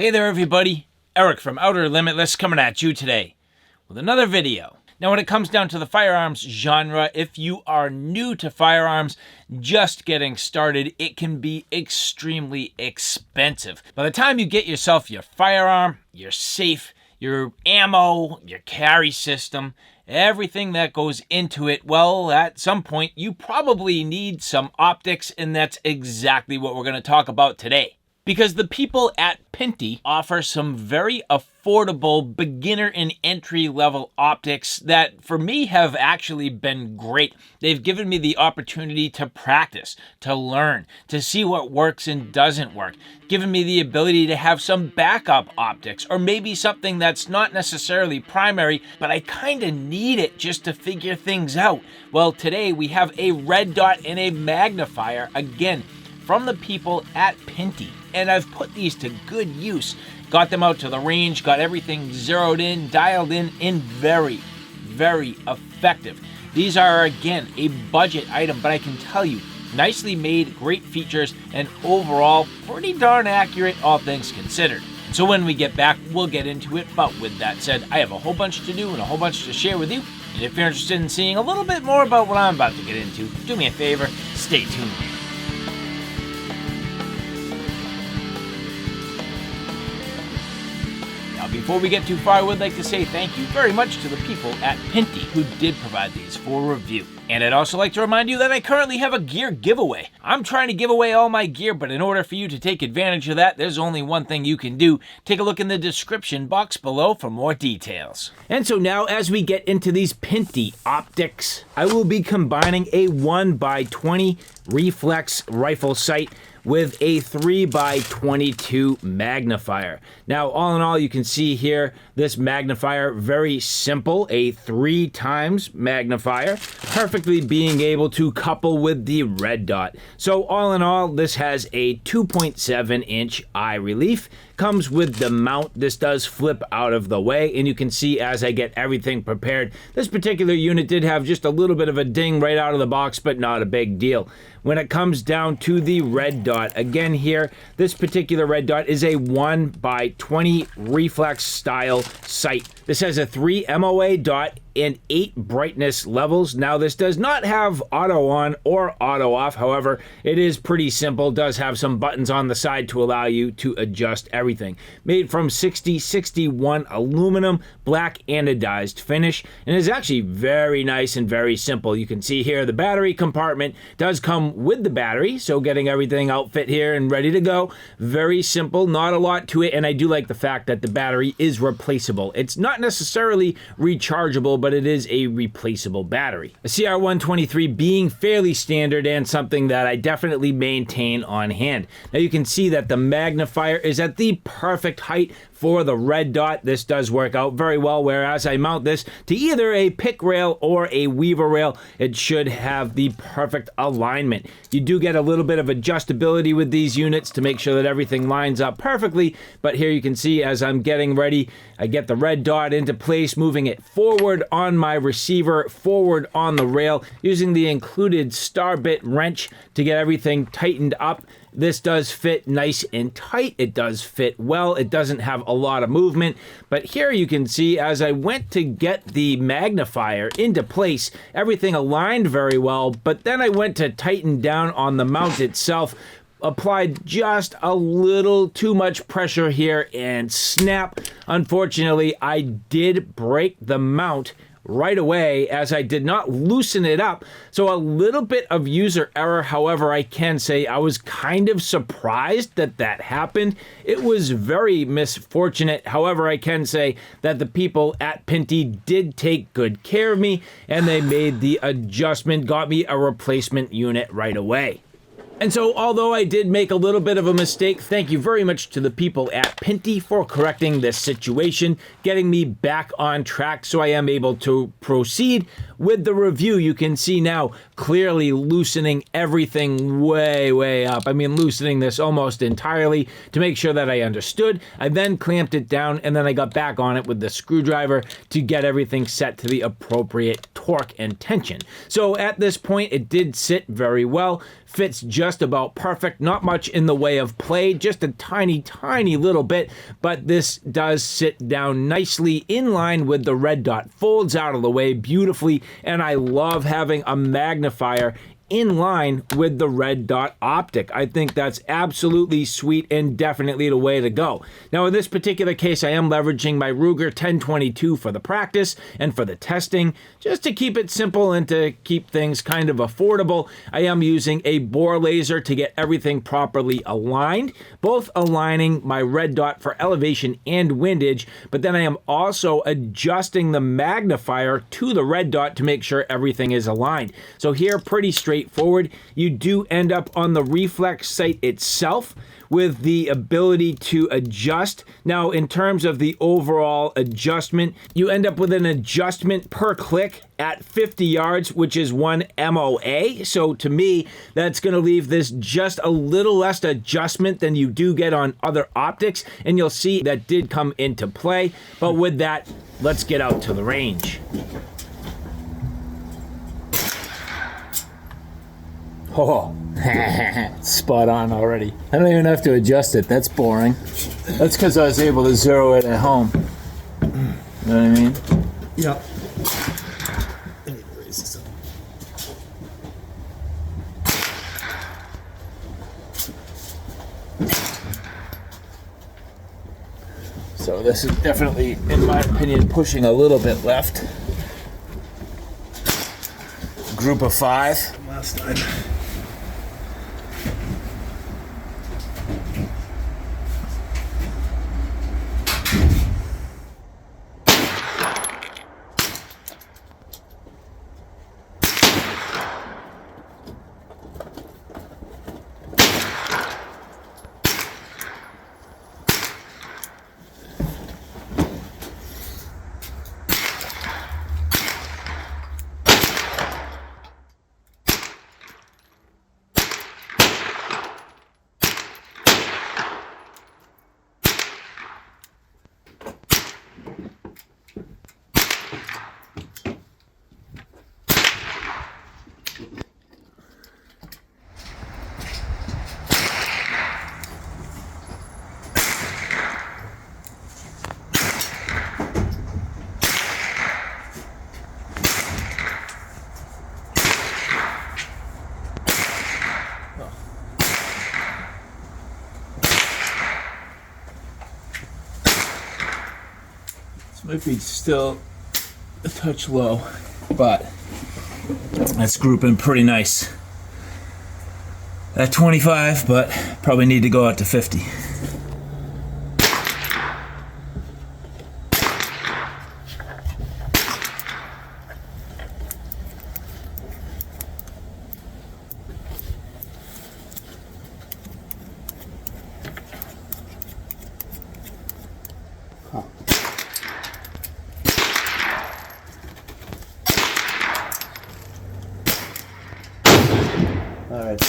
Hey there everybody, Eric from Outer Limitless coming at you today with another video. Now when it comes down to the firearms genre, if you are new to firearms, just getting started, it can be extremely expensive. By the time you get yourself your firearm, your safe, your ammo, your carry system, everything that goes into it, well, at some point you probably need some optics, and that's exactly what we're going to talk about today. Because the people at Pinty offer some very affordable beginner and entry level optics that for me have actually been great. They've given me the opportunity to practice, to learn, to see what works and doesn't work, given me the ability to have some backup optics, or maybe something that's not necessarily primary, but I kind of need it just to figure things out. Well, today we have a red dot and a magnifier, again, from the people at Pinty. And I've put these to good use. Got them out to the range, got everything zeroed in, dialed in, very, very effective. These are, again, a budget item, but I can tell you, nicely made, great features, and overall, pretty darn accurate, all things considered. So when we get back, we'll get into it, but with that said, I have a whole bunch to do and a whole bunch to share with you. And if you're interested in seeing a little bit more about what I'm about to get into, do me a favor, stay tuned. Before we get too far, I would like to say thank you very much to the people at Pinty who did provide these for review. And I'd also like to remind you that I currently have a gear giveaway. I'm trying to give away all my gear, but in order for you to take advantage of that, there's only one thing you can do. Take a look in the description box below for more details. And so now as we get into these Pinty Optics, I will be combining a 1x20 reflex rifle sight with a 3x22 magnifier. Now, all in all, you can see here, this magnifier, very simple, a 3x magnifier, perfectly being able to couple with the red dot. So all in all, this has a 2.7-inch eye relief, comes with the mount. This does flip out of the way, and you can see as I get everything prepared, this particular unit did have just a little bit of a ding right out of the box, but not a big deal. When it comes down to the red dot, again here, this particular red dot is a 1x20 reflex style sight. This has a 3 MOA dot and 8 brightness levels. Now this does not have auto on or auto off, however, it is pretty simple, does have some buttons on the side to allow you to adjust everything. Made from 6061 aluminum, black anodized finish, and is actually very nice and very simple. You can see here the battery compartment does come with the battery, so getting everything outfit here and ready to go. Very simple, not a lot to it, and I do like the fact that the battery is replaceable. It's not necessarily rechargeable, but it is a replaceable battery. A CR123 being fairly standard and something that I definitely maintain on hand. Now you can see that the magnifier is at the perfect height for the red dot. This does work out very well, whereas I mount this to either a pick rail or a weaver rail, it should have the perfect alignment. You do get a little bit of adjustability with these units to make sure that everything lines up perfectly, but here you can see as I'm getting ready, I get the red dot into place, moving it forward on my receiver, forward on the rail, using the included star bit wrench to get everything tightened up. This does fit nice and tight. It does fit well. It doesn't have a lot of movement. But here you can see as I went to get the magnifier into place, everything aligned very well. But then I went to tighten down on the mount itself, applied just a little too much pressure here, and snap. Unfortunately, I did break the mount right away as I did not loosen it up. So a little bit of user error. However, I can say I was kind of surprised that that happened. It was very misfortunate. However, I can say that the people at Pinty did take good care of me, and they made the adjustment, got me a replacement unit right away. And so, although I did make a little bit of a mistake, thank you very much to the people at Pinty for correcting this situation, getting me back on track so I am able to proceed with the review. You can see now clearly loosening everything way up. I mean, loosening this almost entirely to make sure that I understood. I then clamped it down, and then I got back on it with the screwdriver to get everything set to the appropriate torque and tension. So at this point, it did sit very well, fits just just about perfect. Not much in the way of play, just a tiny, tiny little bit, but this does sit down nicely in line with the red dot. Folds out of the way beautifully, and I love having a magnifier in line with the red dot optic. I think that's absolutely sweet and definitely the way to go. Now in this particular case, I am leveraging my Ruger 1022 for the practice and for the testing, just to keep it simple and to keep things kind of affordable. I am using a bore laser to get everything properly aligned, both aligning my red dot for elevation and windage, but then I am also adjusting the magnifier to the red dot to make sure everything is aligned. So here, pretty straightforward. You do end up on the reflex sight itself with the ability to adjust. Now, in terms of the overall adjustment, you end up with an adjustment per click at 50 yards, which is 1 MOA. So to me, that's going to leave this just a little less adjustment than you do get on other optics. And you'll see that did come into play. But with that, let's get out to the range. Oh, spot on already. I don't even have to adjust it. That's boring. That's because I was able to zero it at home. You know what I mean? Yep. So this is definitely, in my opinion, pushing a little bit left. Group of 5. Last time. Might be still a touch low, but that's grouping pretty nice. At 25, but probably need to go out to 50. All right.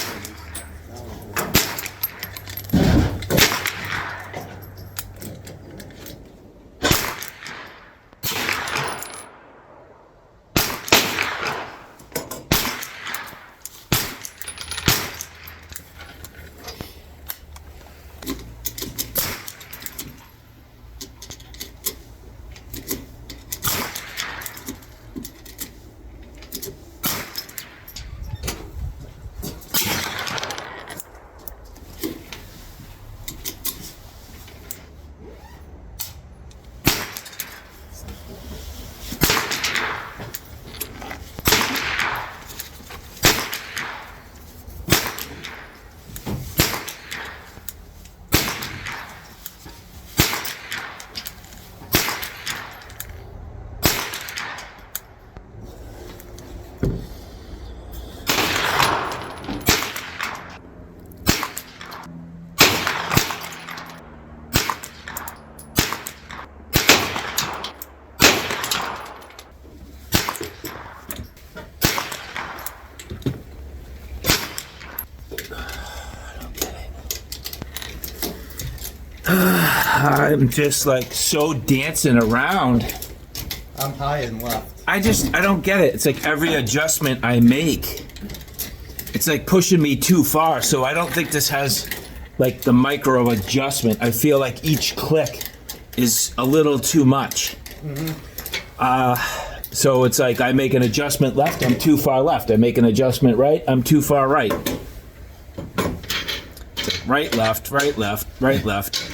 I'm just like so dancing around. I'm high and left. I don't get it. It's like every adjustment I make, it's like pushing me too far. So I don't think this has like the micro adjustment. I feel like each click is a little too much. So it's like I make an adjustment left, I'm too far left. I make an adjustment right, I'm too far right. Right, left, right, left, right, left.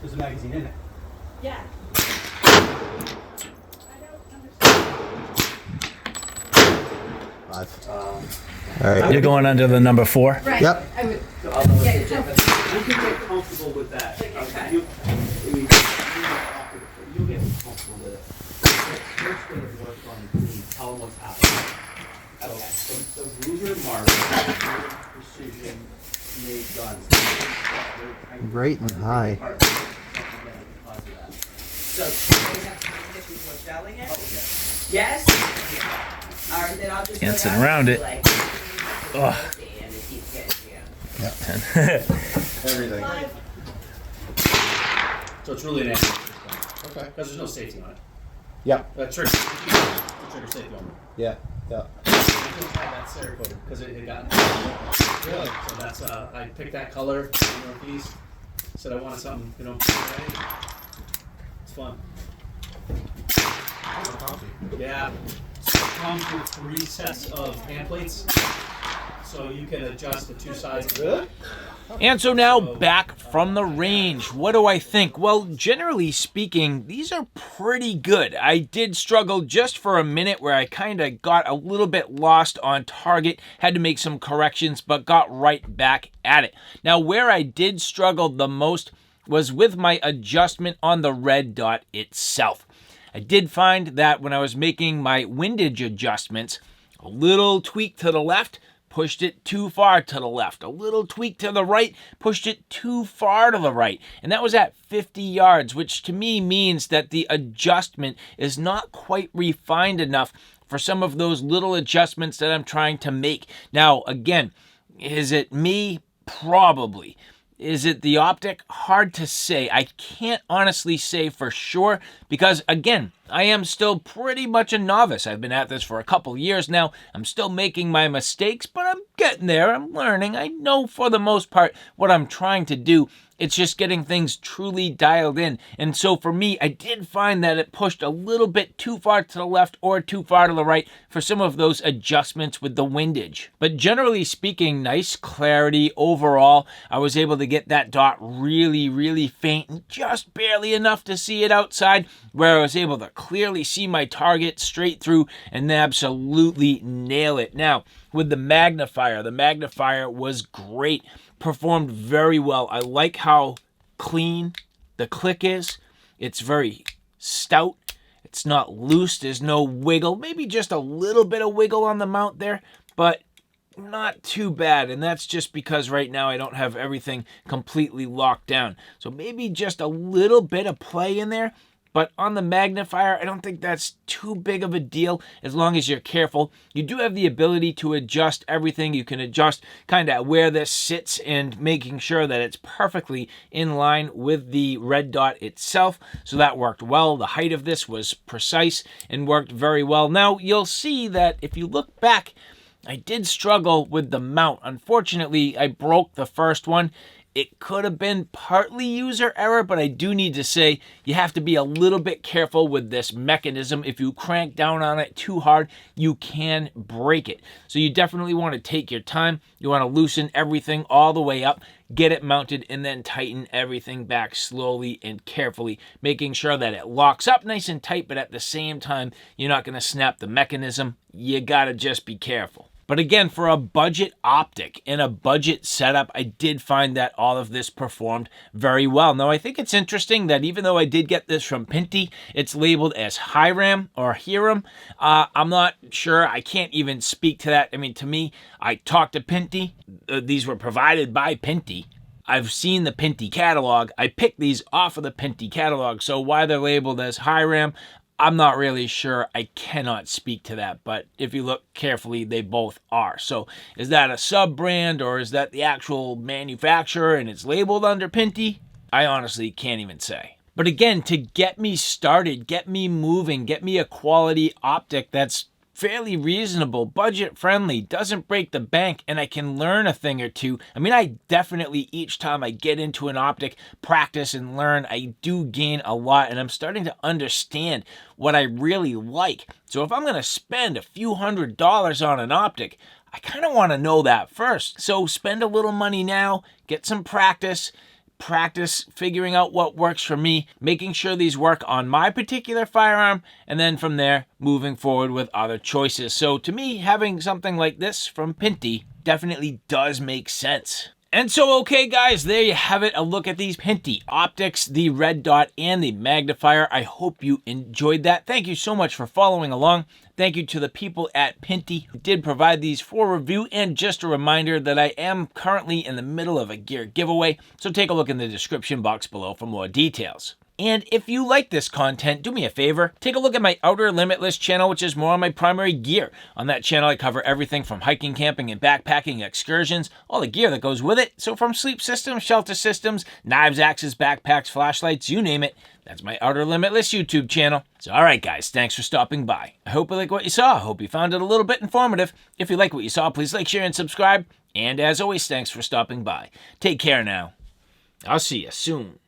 There's a magazine in it. Yeah. All right. You're going under the number 4? Right. Yep. I would. You Yeah, can get comfortable with that. Okay. You'll get comfortable with it. First way to work on clean, tell them what's happening. So the Ruger mark, precision made guns. Great and high. So, we have to before selling it? Yes? All right, then I'll just. Dancing go down around to, it. like, Ugh. and it keeps getting, Everything. So it's really an anti Okay. because there's no safety on it. Yep. Trigger safety on it. Yeah. Yeah. I just had that Cerakote because it had gotten. Really? So that's I picked that color in the Northeast. Said I wanted something, it's fun. Yeah. So it comes with 3 sets of hand plates, so you can adjust the 2 sides. Really? And so now back from the range. What do I think? Well, generally speaking, these are pretty good. I did struggle just for a minute where I kind of got a little bit lost on target, had to make some corrections, but got right back at it. Now, where I did struggle the most was with my adjustment on the red dot itself. I did find that when I was making my windage adjustments, a little tweak to the left pushed it too far to the left. A little tweak to the right pushed it too far to the right. And that was at 50 yards, which to me means that the adjustment is not quite refined enough for some of those little adjustments that I'm trying to make. Now, again, is it me? Probably. Is it the optic? Hard to say. I can't honestly say for sure because, again, I am still pretty much a novice. I've been at this for a couple years now. I'm still making my mistakes, but I'm getting there. I'm learning. I know for the most part what I'm trying to do. It's just getting things truly dialed in. And so for me, I did find that it pushed a little bit too far to the left or too far to the right for some of those adjustments with the windage. But generally speaking, nice clarity overall. I was able to get that dot really, really faint and just barely enough to see it outside, where I was able to clearly see my target straight through and absolutely nail it. Now, with the magnifier was great. Performed very well. I like how clean the click is. It's very stout. It's not loose. There's no wiggle. Maybe just a little bit of wiggle on the mount there, but not too bad. And that's just because right now I don't have everything completely locked down. So maybe just a little bit of play in there. But on the magnifier, I don't think that's too big of a deal as long as you're careful. You do have the ability to adjust everything. You can adjust kind of where this sits and making sure that it's perfectly in line with the red dot itself. So that worked well. The height of this was precise and worked very well. Now, you'll see that if you look back, I did struggle with the mount. Unfortunately, I broke the first one. It could have been partly user error, but I do need to say you have to be a little bit careful with this mechanism. If you crank down on it too hard, you can break it. So you definitely want to take your time. You want to loosen everything all the way up, get it mounted, and then tighten everything back slowly and carefully, making sure that it locks up nice and tight, but at the same time, you're not going to snap the mechanism. You got to just be careful. But again, for a budget optic in a budget setup, I did find that all of this performed very well. Now, I think it's interesting that even though I did get this from Pinty, it's labeled as Hiram or Hiram. I'm not sure. I can't even speak to that. I mean, to me, I talked to Pinty. These were provided by Pinty. I've seen the Pinty catalog. I picked these off of the Pinty catalog. So why they're labeled as Hiram, I'm not really sure. I cannot speak to that, but if you look carefully, they both are. So is that a sub-brand or is that the actual manufacturer and it's labeled under Pinty? I honestly can't even say. But again, to get me started, get me moving, get me a quality optic that's fairly reasonable, budget friendly, doesn't break the bank, and I can learn a thing or two. I mean, I definitely, each time I get into an optic, practice and learn, I do gain a lot, and I'm starting to understand what I really like. So if I'm going to spend a few $100s on an optic, I kind of want to know that first. So spend a little money now, get some practice figuring out what works for me, making sure these work on my particular firearm, and then from there, moving forward with other choices. So to me, having something like this from Pinty definitely does make sense. And so, okay guys, there you have it, a look at these Pinty Optics, the red dot and the magnifier. I hope you enjoyed that. Thank you so much for following along. Thank you to the people at Pinty who did provide these for review, and just a reminder that I am currently in the middle of a gear giveaway, so take a look in the description box below for more details. And if you like this content, do me a favor, take a look at my Outer Limitless channel, which is more on my primary gear. On that channel, I cover everything from hiking, camping, and backpacking excursions, all the gear that goes with it. So from sleep systems, shelter systems, knives, axes, backpacks, flashlights, you name it. That's my Outer Limitless YouTube channel. So all right, guys, thanks for stopping by. I hope you like what you saw. I hope you found it a little bit informative. If you like what you saw, please like, share, and subscribe. And as always, thanks for stopping by. Take care now. I'll see you soon.